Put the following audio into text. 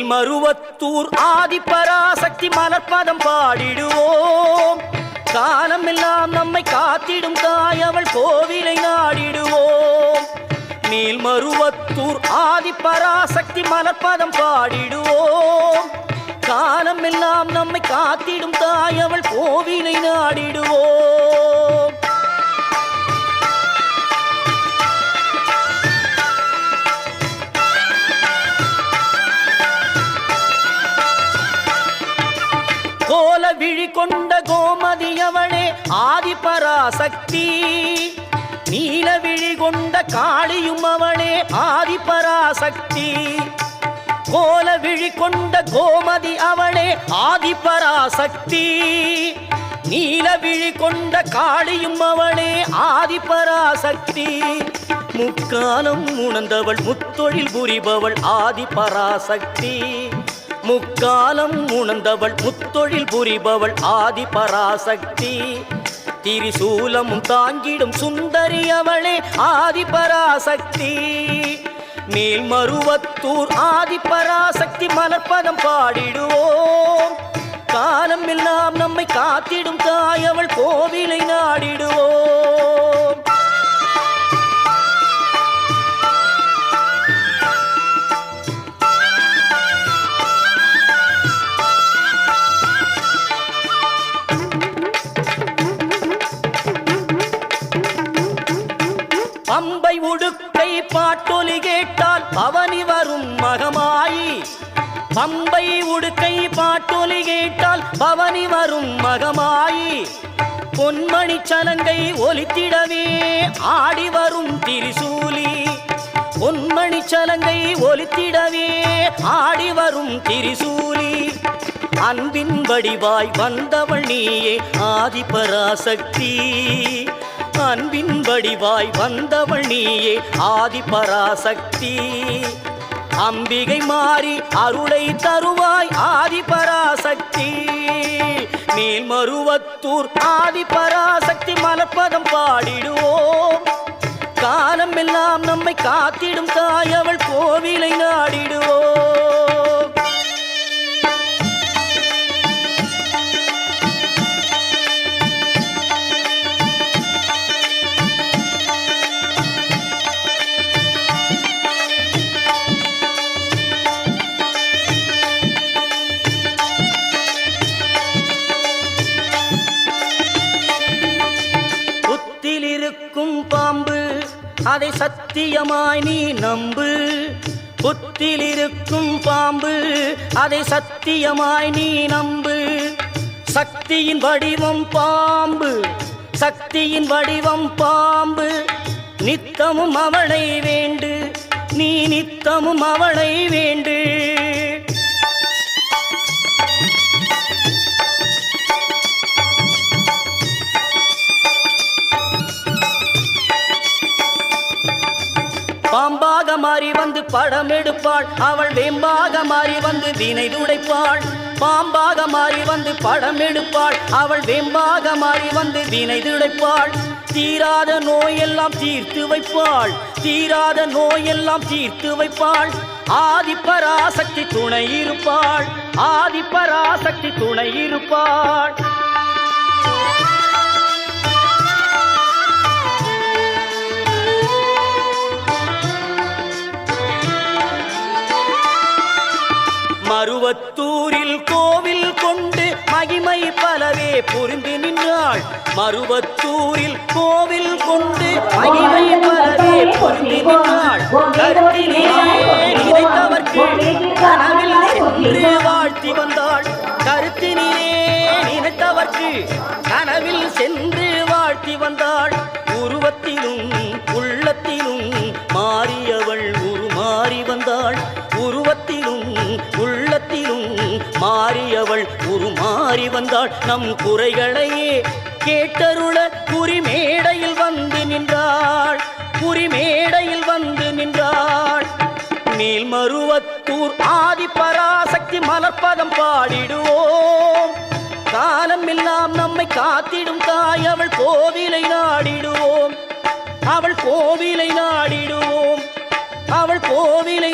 மேல்மருவத்தூர் ஆதிபராசக்தி மலர்பதம் பாடிடுவோம். காலமெல்லாம் நம்மை காத்திடும் தாய் அவள் கோவிலை நாடிடுவோம். மேல்மருவத்தூர் ஆதிபராசக்தி மலர்பதம் பாடிடுவோம். காலமெல்லாம் நம்மை காத்திடும் தாய் அவள் கோவிலை நாடிடுவோம். கோல விழி கொண்ட கோமதி அவளே ஆதிபராசக்தி. நீல விழி கொண்ட காளியும் அவளே ஆதிபராசக்தி. கோல விழி கொண்ட கோமதி அவளே ஆதிபராசக்தி. நீல விழி கொண்ட காளியும் அவளே ஆதிபராசக்தி. முக்காலம் உணர்ந்தவள் முத்தொழில் புரிபவள் ஆதிபராசக்தி. முக்காலம் உணர்ந்தவள் முத்தொழில் புரிபவள் ஆதிபராசக்தி. திரிசூலமும் தாங்கிடும் சுந்தரி அவளே ஆதிபராசக்தி. மேல்மருவத்தூர் ஆதிபராசக்தி மலர்பதம் பாடிடுவோம். காலம் எல்லாம் நம்மை காத்திடும் தாய் அவள் கோவிலை நாடிடுவோம். பம்பை உடுக்கை பாட்டொலி கேட்டால் பவனி வரும் மகமாயி. பம்பை உடுக்கை பாட்டொலி கேட்டால் பவனி வரும் மகமாயி. பொன்மணி சலங்கை ஒலித்திடவே ஆடி வரும் திரிசூலி. பொன்மணி சலங்கை ஒலித்திடவே ஆடி வரும் திரிசூலி. அன்பின் வடிவாய் வந்தவள் நீயே ஆதிபராசக்தி. அன்பின் வடிவாய் வந்தவள் நீயே ஆதிபராசக்தி. அம்பிகை மாறி அருளை தருவாய் ஆதிபராசக்தி. மேல்மருவத்தூர் ஆதிபராசக்தி மலர்பதம் பாடிடுவோம். காலம் எல்லாம் நம்மை காத்திடும் தாய் அவள் கோவிலை நாடிடுவோம். பாம்பு அதை சத்தியமாய் நீ நம்பு. புத்தில் இருக்கும் பாம்பு அதை சத்தியமாய் நீ நம்பு. சக்தியின் வடிவம் பாம்பு, சக்தியின் வடிவம் பாம்பு. நித்தமும் அவளை வேண்டு, நீ நித்தமும் அவளை வேண்டு. பாம்பாக மாறி வந்து படம் எடுப்பாள் அவள். வேம்பாக மாறி வந்து வினை துடைப்பாள். பாம்பாக மாறி வந்து படம் எடுப்பாள் அவள். வேம்பாக மாறி வந்து வினை துடைப்பாள். தீராத நோயெல்லாம் தீர்த்து வைப்பாள். தீராத நோயெல்லாம் தீர்த்து வைப்பாள். ஆதிபராசக்தி துணை இருப்பாள். ஆதிபராசக்தி துணை இருப்பாள். மருவத்தூரில் கோவில் கொண்டு மகிமை பலவே புரிந்து நின்றாள். மருவத்தூரில் கோவில் கொண்டு மகிமை பலவே புரிந்து நின்றாள். கருத்திலே நினைத்தவர்க்கு கனவில் சென்று வாழ்த்தி வந்தாள். கருத்தினிலே நினைத்தவர்க்கு கனவில் சென்று வாழ்த்தி வந்தாள். உருவத்திலும் உள்ளத்திலும் மாறியவள் உருமாறி வந்தாள். உருவத்திலும் உள்ளத்திலும் மாறியவள் உருமாறி வந்தாள். நம் குறைகளையே கேட்டருள குறிமேடையில் வந்து நின்றாள். குறிமேடையில் வந்து நின்றாள். மேல்மருவத்தூர் ஆதிபராசக்தி மலர்பதம் பாடிடுவோம். காலம் எல்லாம் நம்மை காத்திடும் தாய் அவள் கோவிலை நாடிடுவோம். அவள் கோவிலை நாடிடுவோம். அவள் கோவிலை